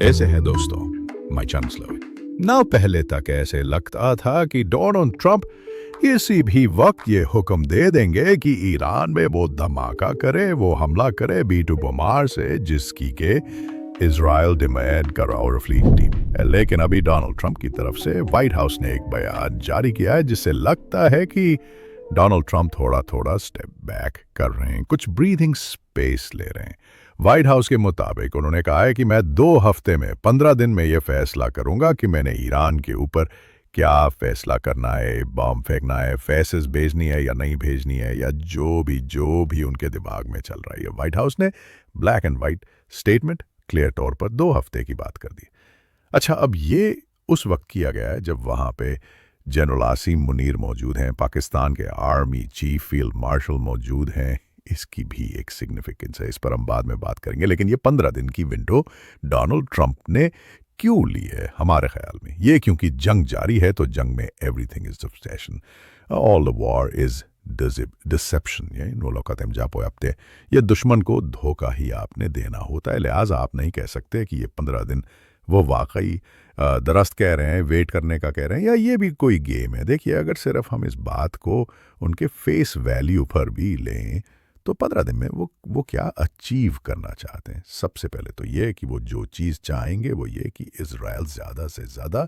ऐसे है दोस्तों, माय चांसलर ना पहले तक ऐसे लगता था कि डोनाल्ड ट्रंप किसी भी वक्त ये हुक्म दे देंगे कि ईरान में वो धमाका करे, वो हमला करे B-2 बोमार से जिसकी के इजराइल डिमांड कर और फ्लीट टीम। लेकिन अभी डोनाल्ड ट्रंप की तरफ से व्हाइट हाउस ने एक बयान जारी किया है जिससे लगता है कि डोनाल्ड ट्रंप थोड़ा थोड़ा स्टेप बैक कर रहे हैं, कुछ ब्रीथिंग स्पेस ले रहे हैं। व्हाइट हाउस के मुताबिक उन्होंने कहा है कि मैं 2 हफ्ते में 15 दिन में यह फैसला करूंगा कि मैंने ईरान के ऊपर क्या फैसला करना है, बम फेंकना है, फैसेस भेजनी है या नहीं भेजनी है, या जो भी उनके दिमाग में चल रहा है। व्हाइट हाउस ने black and white statement clear तौर पर 2 हफ्ते की बात कर दी। अच्छा, अब ये उस वक्त किया गया है जब वहां पे जनरल आसिम मुनीर मौजूद हैं, पाकिस्तान के आर्मी चीफ फील्ड मार्शल मौजूद हैं। इसकी भी एक सिग्निफिकेंस है, इस पर हम बाद में बात करेंगे। लेकिन ये 15 दिन की विंडो डोनाल्ड ट्रंप ने क्यों ली है हमारे ख्याल में? ये क्योंकि जंग जारी है, तो जंग में everything is distraction, all the war is deception. ये नोलोकतम जापो आपते, ये दुश्मन को धोखा ही आपने देना होता है। लिहाजा आप नहीं कह सकते कि ये 15 दिन वो वाकई दरस्त कह रहे हैं, वेट करने का कह रहे हैं, या ये भी कोई गेम है। देखिए, अगर सिर्फ हम इस बात को उनके फेस वैल्यू पर भी लें तो 15 दिन में वो क्या अचीव करना चाहते हैं? सबसे पहले तो ये कि वो जो चीज़ चाहेंगे वो ये कि इजराइल ज़्यादा से ज़्यादा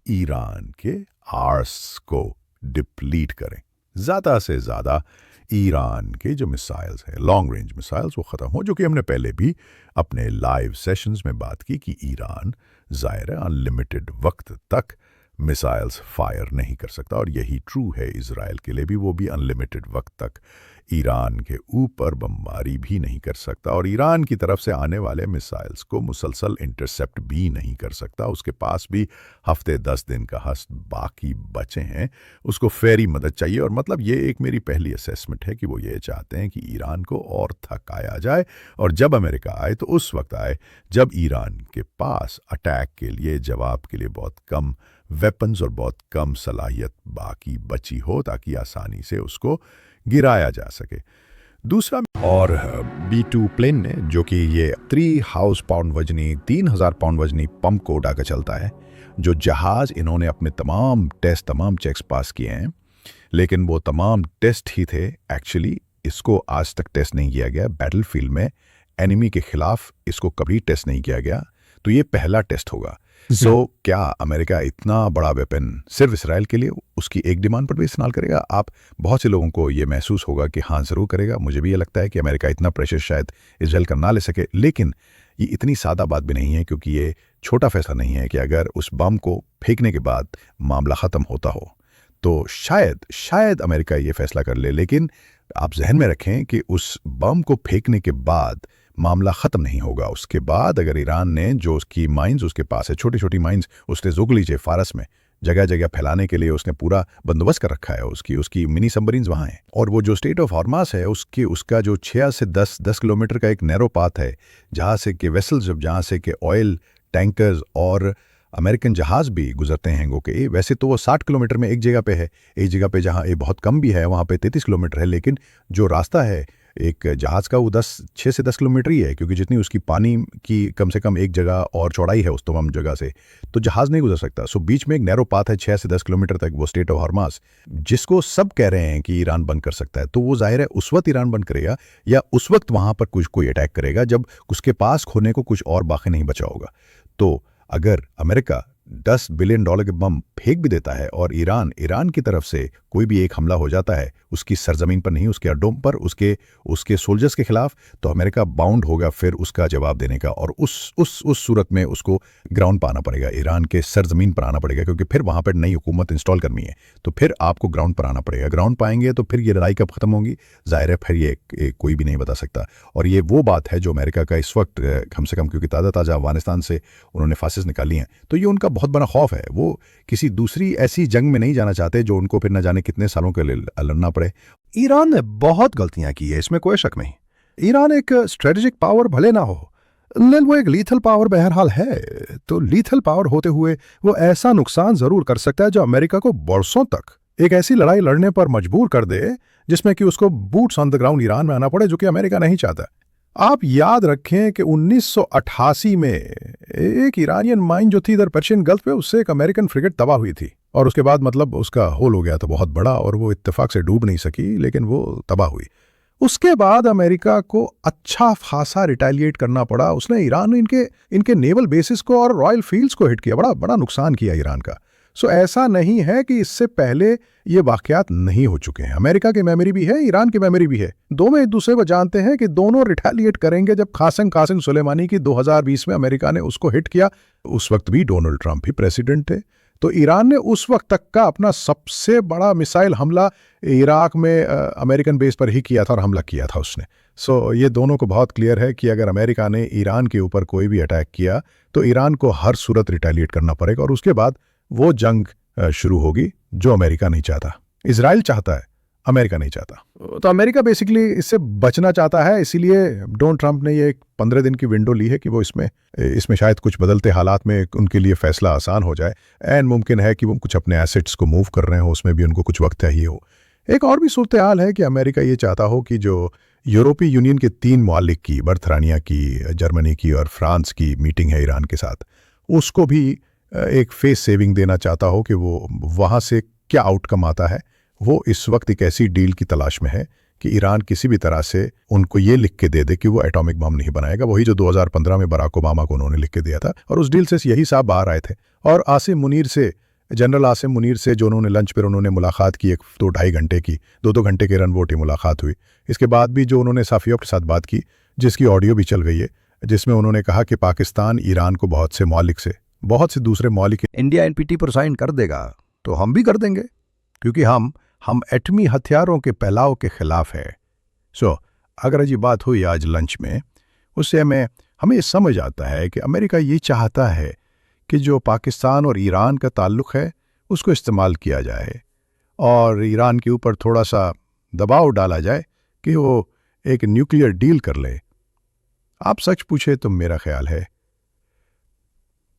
ईरान के आर्स को डिप्लीट करें, ज़्यादा से ज़्यादा ईरान के जो मिसाइल्स हैं, लॉन्ग रेंज मिसाइल्स, वो ख़त्म हो। जो कि हमने पहले भी अपने लाइव सेशंस में बात की कि ईरान ज़ाहिर है अनलिमिटेड वक्त तक मिसाइल्स फायर नहीं कर सकता, और यही ट्रू है इजराइल के लिए भी। वो भी अनलिमिटेड वक्त तक ईरान के ऊपर बमबारी भी नहीं कर सकता, और ईरान की तरफ से आने वाले मिसाइल्स को मुसलसल इंटरसेप्ट भी नहीं कर सकता। उसके पास भी हफ्ते 10 दिन का हस्त बाकी बचे हैं, उसको फेरी मदद चाहिए। और मतलब ये एक मेरी पहली असेसमेंट है कि वो ये चाहते हैं कि ईरान को और थकाया जाए, और जब अमेरिका आए तो उस वक्त आए जब ईरान के पास अटैक के लिए, जवाब के लिए बहुत कम वेपन्स और बहुत कम सलाहियत बाकी बची हो, ताकि आसानी से उसको गिराया जा सके। दूसरा, और B-2 प्लेन ने, जो कि ये 3000 पाउंड वजनी 3000 पाउंड वजनी पंप को उड़ाकर चलता है, जो जहाज इन्होंने अपने तमाम टेस्ट, तमाम चेक्स पास किए हैं, लेकिन वो तमाम टेस्ट ही थे। एक्चुअली इसको आज तक टेस्ट नहीं किया गया बैटलफील्ड में, एनिमी के खिलाफ इसको कभी टेस्ट नहीं किया गया, तो ये पहला टेस्ट होगा। क्या अमेरिका इतना बड़ा वेपन सिर्फ इसराइल के लिए उसकी एक डिमांड पर भी इस्तेमाल करेगा? आप बहुत से लोगों को ये महसूस होगा कि हाँ, ज़रूर करेगा। मुझे भी ये लगता है कि अमेरिका इतना प्रेशर शायद इसराइल कर ना ले सके, लेकिन ये इतनी सादा बात भी नहीं है, क्योंकि ये छोटा फैसला नहीं है कि अगर उस बम को फेंकने के बाद मामला ख़त्म होता हो तो शायद अमेरिका ये फैसला कर ले। लेकिन आप जहन में रखें कि उस बम को फेंकने के बाद मामला ख़त्म नहीं होगा। उसके बाद अगर ईरान ने जो उसकी माइंस उसके पास है, छोटी छोटी माइंस, उसने लीजिए फारस में जगह जगह फैलाने के लिए उसने पूरा बंदोबस्त कर रखा है। उसकी मिनी सबमरीन्स वहाँ हैं, और वो जो स्टेट ऑफ हॉर्मस है उसका जो 6 से 10 किलोमीटर का एक नैरो पाथ है, जहाँ से कि वेसल्स, जहाँ से कि ऑयल टैंकर्स और अमेरिकन जहाज़ भी गुजरते हैं हैंगो के। वैसे तो वो 60 किलोमीटर में एक जगह पे है, एक जगह पे जहाँ ये बहुत कम भी है वहाँ पे 33 किलोमीटर है, लेकिन जो रास्ता है एक जहाज़ का वो 6 से 10 किलोमीटर ही है, क्योंकि जितनी उसकी पानी की कम से कम एक जगह और चौड़ाई है उस तमाम जगह से, तो जहाज़ नहीं गुजर सकता। सो बीच में एक नैरो पाथ है 6 से 10 किलोमीटर तक, वो स्टेट ऑफ हॉर्मस, जिसको सब कह रहे हैं कि ईरान बंद कर सकता है। तो वो जाहिर है उस वक्त ईरान बंद करेगा, या उस वक्त वहाँ पर कोई अटैक करेगा जब उसके पास खोने को कुछ और बाकी नहीं बचा होगा। तो अगर अमेरिका $10 बिलियन के बम फेंक भी देता है और ईरान की तरफ से कोई भी एक हमला हो जाता है उसकी सरजमीन पर नहीं, उसके अड्डों पर, उसके सोल्जर्स के खिलाफ, तो अमेरिका बाउंड होगा फिर उसका जवाब देने का, और उस सूरत में उसको ग्राउंड पर आना पड़ेगा, ईरान के सरजमीन पर आना पड़ेगा, क्योंकि फिर वहाँ पर नई हुकूमत इंस्टॉल करनी है, तो फिर आपको ग्राउंड पर आना पड़ेगा। ग्राउंड पाएंगे तो फिर ये लड़ाई कब खत्म होगी, जाहिर है फिर ये कोई भी नहीं बता सकता। और ये वो बात है जो अमेरिका का इस वक्त कम से कम, क्योंकि ताज़ा अफगानिस्तान से उन्होंने फासिस निकाली हैं, तो ये उनका बहुत बड़ा खौफ है। वो किसी दूसरी ऐसी जंग में नहीं जाना चाहते जो उनको फिर न जाने कितने सालों के लिए लड़ना पड़े। ईरान ने बहुत गलतियां की है, इसमें कोई शक नहीं। ईरान एक स्ट्रेटेजिक पावर भले ना हो, लेकिन वो एक लीथल पावर बहरहाल है। तो लीथल पावर होते हुए वो ऐसा नुकसान जरूर कर सकता है जो अमेरिका को बरसों तक एक ऐसी लड़ाई लड़ने पर मजबूर कर दे जिसमें कि उसको boots on the ground Iran में आना पड़े, जो कि अमेरिका नहीं चाहता। आप याद रखें कि 1988 में एक ईरानियन माइन जो थी इधर पर्शियन गल्फ पे, उससे एक अमेरिकन फ्रिगेट तबाह हुई थी और उसके बाद मतलब उसका होल हो गया था बहुत बड़ा और वो इत्तेफाक से डूब नहीं सकी, लेकिन वो तबाह हुई। उसके बाद अमेरिका को अच्छा खासा रिटेलिएट करना पड़ा। उसने ईरान इनके नेवल बेसिस को और रॉयल फील्ड्स को हिट किया, बड़ा बड़ा नुकसान किया ईरान का। सो ऐसा नहीं है कि इससे पहले ये वाकयात नहीं हो चुके हैं। अमेरिका की मेमोरी भी है, ईरान की मेमोरी भी है, दोनों एक दूसरे को जानते हैं कि दोनों रिटेलिएट करेंगे। जब कासिम सुलेमानी की 2020 में अमेरिका ने उसको हिट किया, उस वक्त भी डोनाल्ड ट्रंप ही प्रेसिडेंट थे, तो ईरान ने उस वक्त तक का अपना सबसे बड़ा मिसाइल हमला इराक में अमेरिकन बेस पर ही किया था और हमला किया था उसने। सो ये दोनों को बहुत क्लियर है कि अगर अमेरिका ने ईरान के ऊपर कोई भी अटैक किया तो ईरान को हर सूरत रिटेलिएट करना पड़ेगा और उसके बाद वो जंग शुरू होगी जो अमेरिका नहीं चाहता। इजराइल चाहता है, अमेरिका नहीं चाहता। तो अमेरिका बेसिकली इससे बचना चाहता है, इसीलिए डोनाल्ड ट्रंप ने ये 15 दिन की विंडो ली है कि वो इसमें शायद कुछ बदलते हालात में उनके लिए फैसला आसान हो जाए। एंड मुमकिन है कि वो कुछ अपने एसेट्स को मूव कर रहे हो, उसमें भी उनको कुछ वक्त चाहिए हो। एक और भी सूरत हाल है कि अमेरिका ये चाहता हो कि जो यूरोपीय यूनियन के 3 मालिक की, बर्थरानिया की, जर्मनी की और फ्रांस की मीटिंग है ईरान के साथ, उसको भी एक फेस सेविंग देना चाहता हो कि वो वहाँ से क्या आउटकम आता है। वो इस वक्त एक ऐसी डील की तलाश में है कि ईरान किसी भी तरह से उनको ये लिख के दे दे कि वो एटॉमिक बम नहीं बनाएगा, वही जो 2015 में बराक ओबामा को उन्होंने लिख के दिया था। और उस डील से यही साहब बाहर आए थे। और जनरल आसिम मुनीर से जो उन्होंने लंच पर उन्होंने मुलाकात की, एक 2-2.5 घंटे की, 2-2 घंटे के रनवोटी मुलाकात हुई। इसके बाद भी जो उन्होंने साफियों के साथ बात की, जिसकी ऑडियो भी चल गई है, जिसमें उन्होंने कहा कि पाकिस्तान ईरान को बहुत से दूसरे मौलिक इंडिया एनपीटी पर साइन कर देगा तो हम भी कर देंगे, क्योंकि हम एटमी हथियारों के फैलाव के खिलाफ है। अगर ये बात हुई आज लंच में, उससे हमें ये समझ आता है कि अमेरिका ये चाहता है कि जो पाकिस्तान और ईरान का ताल्लुक है उसको इस्तेमाल किया जाए और ईरान के ऊपर थोड़ा सा दबाव डाला जाए कि वो एक न्यूक्लियर डील कर ले। आप सच पूछे तो मेरा ख्याल है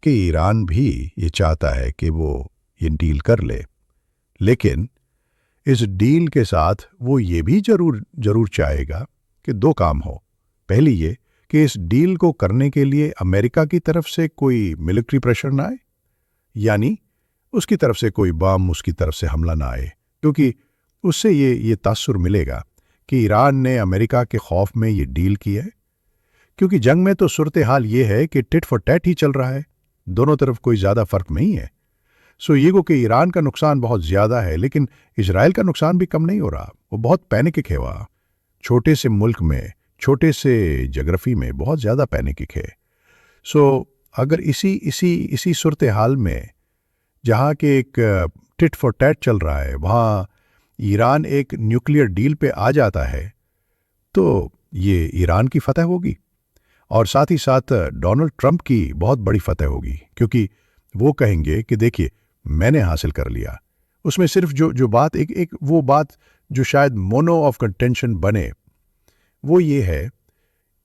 कि ईरान भी ये चाहता है कि वो ये डील कर ले, लेकिन इस डील के साथ वो ये भी जरूर चाहेगा कि 2 काम हो। पहली ये कि इस डील को करने के लिए अमेरिका की तरफ से कोई मिलिट्री प्रेशर ना आए, यानी उसकी तरफ से कोई बम, उसकी तरफ से हमला ना आए, क्योंकि उससे ये तासुर मिलेगा कि ईरान ने अमेरिका के खौफ में ये डील की है। क्योंकि जंग में तो सूरत हाल ये है कि टिट फॉर टैट ही चल रहा है, दोनों तरफ कोई ज़्यादा फर्क नहीं है। ये को कि ईरान का नुकसान बहुत ज़्यादा है, लेकिन इजराइल का नुकसान भी कम नहीं हो रहा। वो बहुत पैनिक है, वहाँ छोटे से मुल्क में, छोटे से जोग्राफी में बहुत ज़्यादा पैनिक है। अगर इसी सूरत हाल में, जहाँ के एक टिट फॉर टैट चल रहा है, वहाँ ईरान एक न्यूक्लियर डील पे आ जाता है, तो ये ईरान की फतह होगी और साथ ही साथ डोनाल्ड ट्रंप की बहुत बड़ी फतह होगी, क्योंकि वो कहेंगे कि देखिए मैंने हासिल कर लिया। उसमें सिर्फ जो बात वो बात जो शायद मोनो ऑफ कंटेंशन बने, वो ये है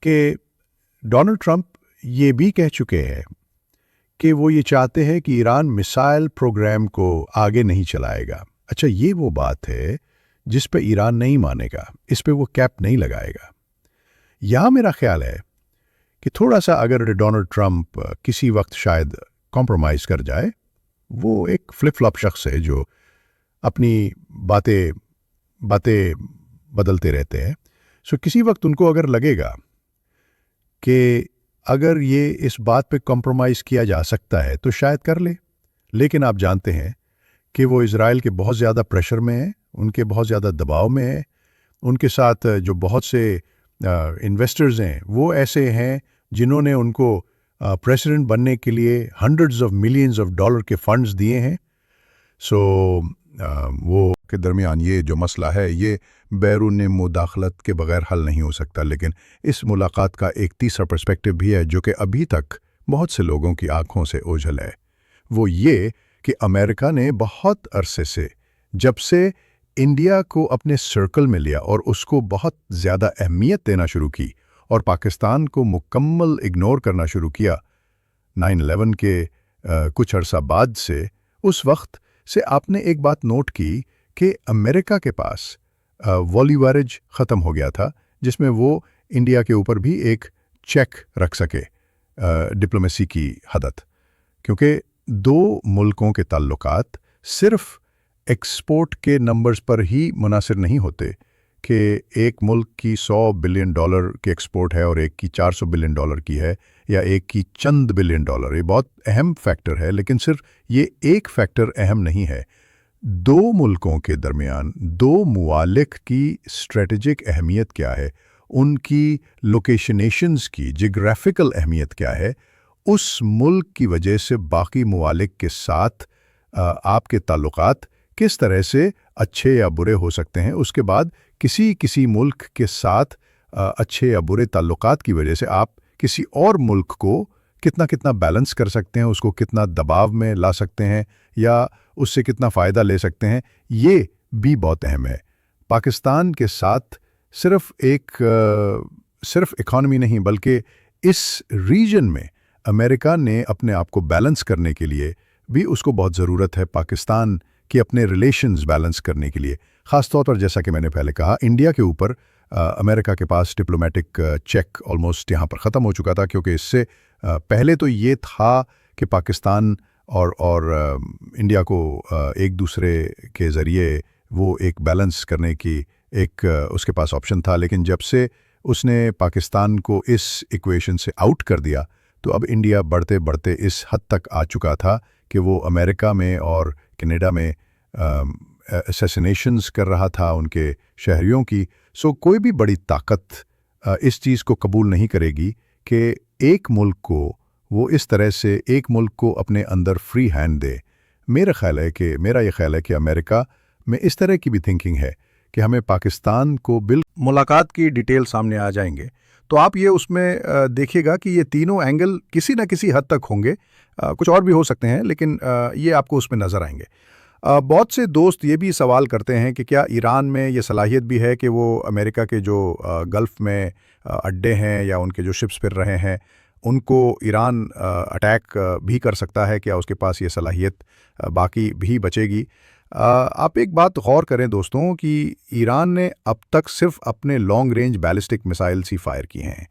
कि डोनाल्ड ट्रंप ये भी कह चुके हैं कि वो ये चाहते हैं कि ईरान मिसाइल प्रोग्राम को आगे नहीं चलाएगा। अच्छा, ये वो बात है जिस पे ईरान नहीं मानेगा, इस पे वो कैप नहीं लगाएगा। यहाँ मेरा ख्याल है कि थोड़ा सा अगर डोनाल्ड ट्रंप किसी वक्त शायद कॉम्प्रोमाइज़ कर जाए, वो एक फ्लिप फ्लॉप शख्स है जो अपनी बातें बदलते रहते हैं। किसी वक्त उनको अगर लगेगा कि अगर ये इस बात पे कॉम्प्रोमाइज़ किया जा सकता है तो शायद कर ले, लेकिन आप जानते हैं कि वो इजराइल के बहुत ज़्यादा प्रेशर में है, उनके बहुत ज़्यादा दबाव में है। उनके साथ जो बहुत से इन्वेस्टर्स हैं वो ऐसे हैं जिन्होंने उनको प्रेसिडेंट बनने के लिए hundreds of millions of dollar के फंड्स दिए हैं। वो के दरमियान ये जो मसला है ये बैरून मुदाखलत के बगैर हल नहीं हो सकता। लेकिन इस मुलाकात का एक तीसरा पर्सपेक्टिव भी है जो कि अभी तक बहुत से लोगों की आंखों से ओझल है। वो ये कि अमेरिका ने बहुत अरसे से, जब से इंडिया को अपने सर्कल में लिया और उसको बहुत ज़्यादा अहमियत देना शुरू की और पाकिस्तान को मुकम्मल इग्नोर करना शुरू किया 9/11 के कुछ अरसा बाद से, उस वक्त से आपने एक बात नोट की कि अमेरिका के पास वॉल्यूवरेज ख़त्म हो गया था, जिसमें वो इंडिया के ऊपर भी एक चेक रख सके डिप्लोमेसी की हदत, क्योंकि दो मुल्कों के ताल्लुकात सिर्फ एक्सपोर्ट के नंबर्स पर ही मुनासिर नहीं होते कि एक मुल्क की $100 बिलियन की एक्सपोर्ट है और एक की $400 बिलियन की है, या एक की चंद बिलियन डॉलर। ये बहुत अहम फैक्टर है, लेकिन सिर्फ ये एक फैक्टर अहम नहीं है। दो मुल्कों के दरमियान दो मुआलिक की स्ट्रेटजिक अहमियत क्या है, उनकी लोकेशनेशंस की जियोग्राफिकल अहमियत क्या है, उस मुल्क की वजह से बाकी मुआलिक के साथ आपके ताल्लुकात किस तरह से अच्छे या बुरे हो सकते हैं। उसके बाद किसी मुल्क के साथ अच्छे या बुरे ताल्लुकात की वजह से आप किसी और मुल्क को कितना बैलेंस कर सकते हैं, उसको कितना दबाव में ला सकते हैं या उससे कितना फ़ायदा ले सकते हैं, ये भी बहुत अहम है। पाकिस्तान के साथ सिर्फ इकॉनमी नहीं, बल्कि इस रीजन में अमेरिका ने अपने आप को बैलेंस करने के लिए भी उसको बहुत ज़रूरत है, पाकिस्तान के अपने रिलेशंस बैलेंस करने के लिए। ख़ास तौर पर जैसा कि मैंने पहले कहा, इंडिया के ऊपर अमेरिका के पास डिप्लोमेटिक चेक ऑलमोस्ट यहाँ पर ख़त्म हो चुका था, क्योंकि इससे पहले तो ये था कि पाकिस्तान और इंडिया को एक दूसरे के ज़रिए वो एक बैलेंस करने की एक उसके पास ऑप्शन था। लेकिन जब से उसने पाकिस्तान को इस इक्वेशन से आउट कर दिया, तो अब इंडिया बढ़ते बढ़ते इस हद तक आ चुका था कि वो अमेरिका में और कनाडा में असैसिनेशंस कर रहा था उनके शहरियों की। सो कोई भी बड़ी ताकत इस चीज़ को कबूल नहीं करेगी कि एक मुल्क को वो इस तरह से एक मुल्क को अपने अंदर फ्री हैंड दे। मेरा ये ख्याल है कि अमेरिका में इस तरह की भी थिंकिंग है कि हमें पाकिस्तान को मुलाकात की डिटेल सामने आ जाएंगे, तो आप ये उसमें देखिएगा कि ये तीनों एंगल किसी न किसी हद तक होंगे। कुछ और भी हो सकते हैं, लेकिन ये आपको उसमें नज़र आएंगे। बहुत से दोस्त ये भी सवाल करते हैं कि क्या ईरान में ये सलाहियत भी है कि वो अमेरिका के जो गल्फ़ में अड्डे हैं या उनके जो शिप्स फिर रहे हैं, उनको ईरान अटैक भी कर सकता है? क्या उसके पास ये सलाहियत बाकी भी बचेगी? आप एक बात गौर करें दोस्तों कि ईरान ने अब तक सिर्फ अपने लॉन्ग रेंज बैलिस्टिक मिसाइल्स ही फायर किए हैं,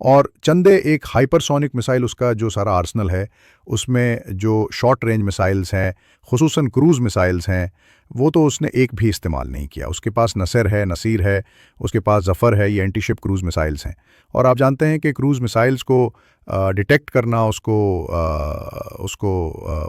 और चंदे एक हाइपरसोनिक मिसाइल, उसका जो सारा आर्सनल है उसमें जो शॉर्ट रेंज मिसाइल्स हैं, खुसूसन क्रूज़ मिसाइल्स हैं, वो तो उसने एक भी इस्तेमाल नहीं किया। उसके पास नसर है, नसीर है, उसके पास ज़फ़र है, ये एंटी शिप क्रूज़ मिसाइल्स हैं। और आप जानते हैं कि क्रूज़ मिसाइल्स को डिटेक्ट करना,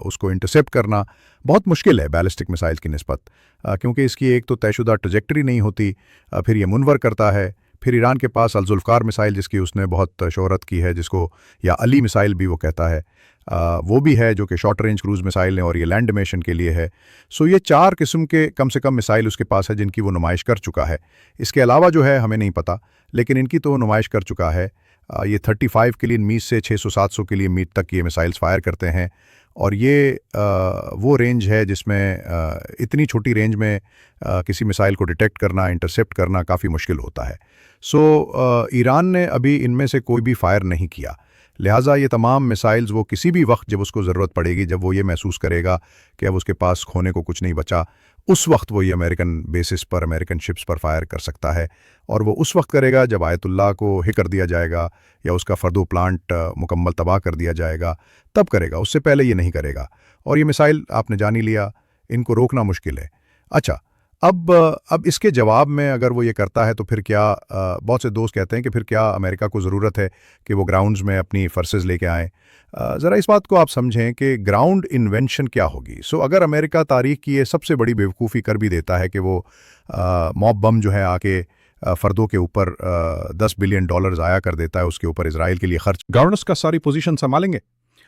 उसको इंटरसेप्ट करना बहुत मुश्किल है बैलिस्टिक मिसाइल्स की निस्बत, क्योंकि इसकी एक तो तयशुदा ट्रजेक्टरी नहीं होती, फिर ये मुनवर करता है। फिर ईरान के पास अल-जुल्फ़कार मिसाइल, जिसकी उसने बहुत शोहरत की है, जिसको या अली मिसाइल भी वो कहता है, वो भी है, जो कि शॉर्ट रेंज क्रूज़ मिसाइल है और ये लैंड मिशन के लिए है। सो ये 4 किस्म के कम से कम मिसाइल उसके पास है जिनकी वो नुमाइश कर चुका है। इसके अलावा जो है हमें नहीं पता, लेकिन इनकी तो नुमाइश कर चुका है। ये 35 किलोमीटर मील से 600-700 किलोमीटर तक ये मिसाइल्स फायर करते हैं, और ये वो रेंज है जिसमें इतनी छोटी रेंज में किसी मिसाइल को डिटेक्ट करना, इंटरसेप्ट करना काफ़ी मुश्किल होता है। सो ईरान ने अभी इनमें से कोई भी फायर नहीं किया, लिहाजा ये तमाम मिसाइल्स वो किसी भी वक्त जब उसको ज़रूरत पड़ेगी, जब वो ये महसूस करेगा कि अब उसके पास खोने को कुछ नहीं बचा, उस वक्त वो ये अमेरिकन बेसिस पर, अमेरिकन शिप्स पर फायर कर सकता है। और वो उस वक्त करेगा जब आयतुल्लाह को हिट कर दिया जाएगा या उसका फर्दो प्लांट मुकम्मल तबाह कर दिया जाएगा, तब करेगा, उससे पहले ये नहीं करेगा। और ये मिसाइल आपने जान ही लिया, इनको रोकना मुश्किल है। अच्छा, अब इसके जवाब में अगर वो ये करता है तो फिर क्या, बहुत से दोस्त कहते हैं कि फिर क्या अमेरिका को ज़रूरत है कि वो ग्राउंड्स में अपनी फोर्सेस लेके आएँ। ज़रा इस बात को आप समझें कि ग्राउंड इन्वेंशन क्या होगी। सो अगर अमेरिका तारीख की ये सबसे बड़ी बेवकूफ़ी कर भी देता है कि वो मॉब बम जो है आके फ़र्दों के ऊपर $10 बिलियन ज़ाया कर देता है, उसके ऊपर इजराइल के लिए खर्च, गवर्नर्स का सारी पोजीशन संभालेंगे।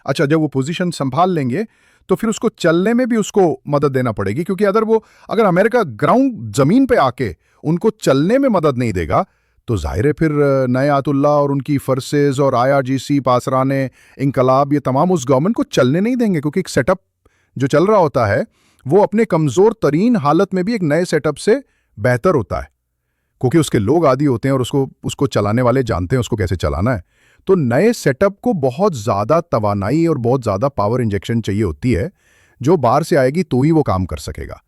अच्छा, जब वो पोजीशन संभाल लेंगे तो फिर उसको चलने में भी उसको मदद देना पड़ेगी, क्योंकि अगर अमेरिका ग्राउंड ज़मीन पे आके उनको चलने में मदद नहीं देगा तो ज़ाहिर है फिर नए आयतुल्लाह और उनकी फोर्सेस और IRGC, पासराने इंकलाब, ये तमाम उस गवर्नमेंट को चलने नहीं देंगे, क्योंकि एक सेटअप जो चल रहा होता है वो अपने कमज़ोर तरीन हालत में भी एक नए सेटअप से बेहतर होता है, क्योंकि उसके लोग आदी होते हैं और उसको चलाने वाले जानते हैं उसको कैसे चलाना है। तो नए सेटअप को बहुत ज़्यादा तवानाई और बहुत ज़्यादा पावर इंजेक्शन चाहिए होती है, जो बाहर से आएगी तो ही वो काम कर सकेगा।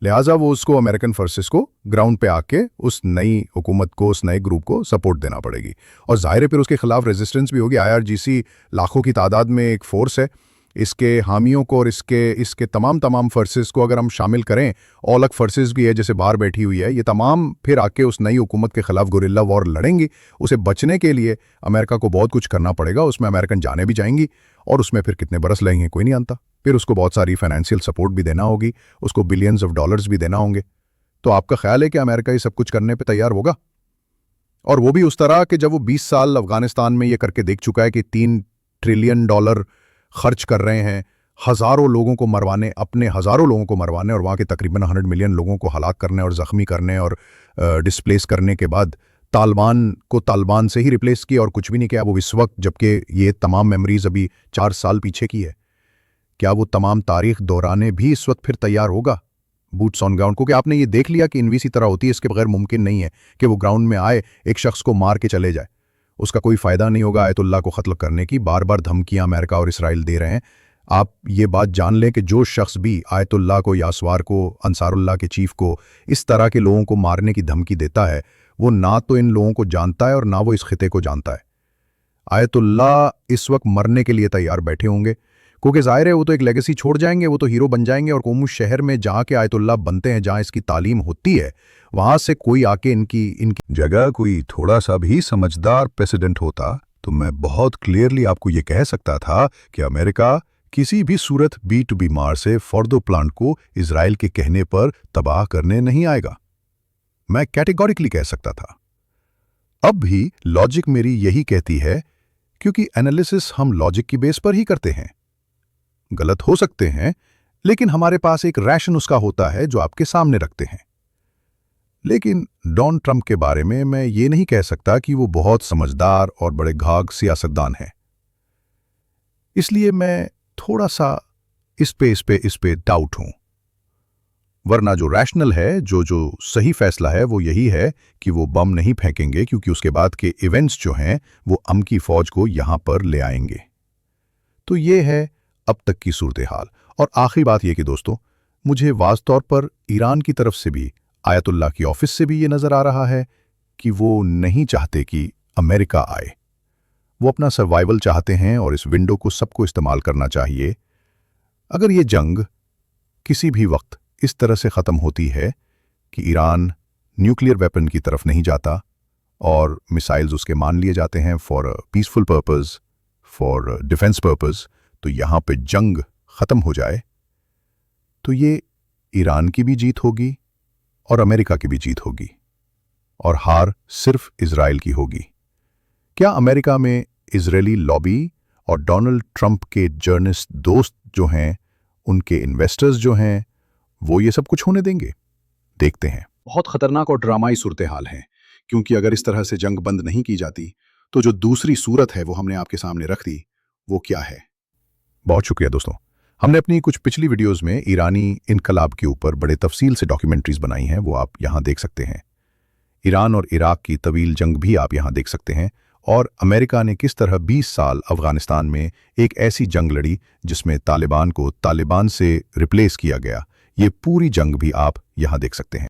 लिहाजा वो उसको अमेरिकन फोर्सेस को ग्राउंड पे आके उस नई हुकूमत को, उस नए ग्रुप को सपोर्ट देना पड़ेगी। और जाहिर है फिर उसके खिलाफ रेजिस्टेंस भी होगी। IRGC लाखों की तादाद में एक फोर्स है। इसके हामियों को और इसके तमाम फोर्सेस को अगर हम शामिल करें, और अलग फोर्सेस भी है जैसे बाहर बैठी हुई है, ये तमाम फिर आके उस नई हुकूमत के खिलाफ गुरिल्ला वॉर लड़ेंगी। उसे बचने के लिए अमेरिका को बहुत कुछ करना पड़ेगा। उसमें अमेरिकन जाने भी जाएंगी और उसमें फिर कितने बरस लगेंगे कोई नहीं जानता। फिर उसको बहुत सारी फाइनेंशियल सपोर्ट भी देना होगी, उसको बिलियंस ऑफ डॉलर्स भी देना होंगे। तो आपका ख्याल है कि अमेरिका ये सब कुछ करने पर तैयार होगा? और वो भी उस तरह कि जब वो 20 साल अफगानिस्तान में ये करके देख चुका है कि $3 ट्रिलियन खर्च कर रहे हैं हज़ारों लोगों को मरवाने, अपने हज़ारों लोगों को मरवाने और वहाँ के तकरीबन 100 मिलियन लोगों को हलाक करने और ज़ख्मी करने और डिस्प्लेस करने के बाद तालिबान को तालिबान से ही रिप्लेस किया और कुछ भी नहीं किया वो इस वक्त, जबकि ये तमाम मेमोरीज अभी 4 साल पीछे की है। क्या वो तमाम तारीख दोहराने भी इस वक्त फिर तैयार होगा बूट्स ऑन ग्राउंड? क्योंकि आपने ये देख लिया कि इनवीसी तरह होती है, इसके बगैर मुमकिन नहीं है कि वो ग्राउंड में आए, एक शख्स को मार के चले जाए। उसका कोई फ़ायदा नहीं होगा आयतुल्लाह को क़त्ल करने की। बार बार धमकियां अमेरिका और इसराइल दे रहे हैं। आप ये बात जान लें कि जो शख्स भी आयतुल्लाह को, यासवार को, अंसारुल्लाह के चीफ को इस तरह के लोगों को मारने की धमकी देता है, वो ना तो इन लोगों को जानता है और ना वो इस खिते को जानता है। आयतुल्लाह इस वक्त मरने के लिए तैयार बैठे होंगे, क्योंकि ज़ाहिर है वो तो एक लेगेसी छोड़ जाएंगे, वो तो हीरो बन जाएंगे। और कोमू शहर में जहाँ के आयतुल्लाह बनते हैं, जहाँ इसकी तालीम होती है, वहाँ से कोई आके इनकी जगह कोई थोड़ा सा भी समझदार प्रेसिडेंट होता तो मैं बहुत क्लियरली आपको ये कह सकता था कि अमेरिका किसी भी सूरत B2B मार से फॉर्दो प्लांट को इजराइल के कहने पर तबाह करने नहीं आएगा। मैं कैटेगोरिकली कह सकता था। अब भी लॉजिक मेरी यही कहती है, क्योंकि एनालिसिस हम लॉजिक की बेस पर ही करते हैं। गलत हो सकते हैं, लेकिन हमारे पास एक रैशन उसका होता है जो आपके सामने रखते हैं। लेकिन डोनाल्ड ट्रंप के बारे में मैं ये नहीं कह सकता कि वो बहुत समझदार और बड़े घाघ सियासतदान हैं। इसलिए मैं थोड़ा सा इस पे डाउट हूं। वरना जो रैशनल है, जो सही फैसला है, वो यही है कि वो बम नहीं फेंकेंगे, क्योंकि उसके बाद के इवेंट्स जो हैं वो अमकी फौज को यहां पर ले आएंगे। तो ये है अब तक की सूरत हाल। और आखिरी बात यह कि दोस्तों, मुझे वाज़ तौर पर ईरान की तरफ से भी, आयतुल्लाह की ऑफिस से भी ये नज़र आ रहा है कि वो नहीं चाहते कि अमेरिका आए। वो अपना सर्वाइवल चाहते हैं और इस विंडो को सबको इस्तेमाल करना चाहिए। अगर ये जंग किसी भी वक्त इस तरह से ख़त्म होती है कि ईरान न्यूक्लियर वेपन की तरफ नहीं जाता और मिसाइल्स उसके मान लिए जाते हैं for peaceful purpose, for defence purpose, तो यहाँ पे जंग ख़त्म हो जाए, तो ये ईरान की भी जीत होगी और अमेरिका की भी जीत होगी, और हार सिर्फ इजराइल की होगी। क्या अमेरिका में इजरायली लॉबी और डोनाल्ड ट्रंप के जर्नलिस्ट दोस्त जो हैं, उनके इन्वेस्टर्स जो हैं, वो ये सब कुछ होने देंगे? देखते हैं। बहुत खतरनाक और ड्रामाई सूरत हाल है, क्योंकि अगर इस तरह से जंग बंद नहीं की जाती तो जो दूसरी सूरत है वो हमने आपके सामने रख दी। वो क्या है? बहुत शुक्रिया दोस्तों। हमने अपनी कुछ पिछली वीडियोस में ईरानी इनकलाब के ऊपर बड़े तफसील से डॉक्यूमेंट्रीज बनाई हैं, वो आप यहाँ देख सकते हैं। ईरान और इराक की तवील जंग भी आप यहाँ देख सकते हैं, और अमेरिका ने किस तरह 20 साल अफगानिस्तान में एक ऐसी जंग लड़ी जिसमें तालिबान को तालिबान से रिप्लेस किया गया। ये पूरी जंग भी आप यहाँ देख सकते हैं।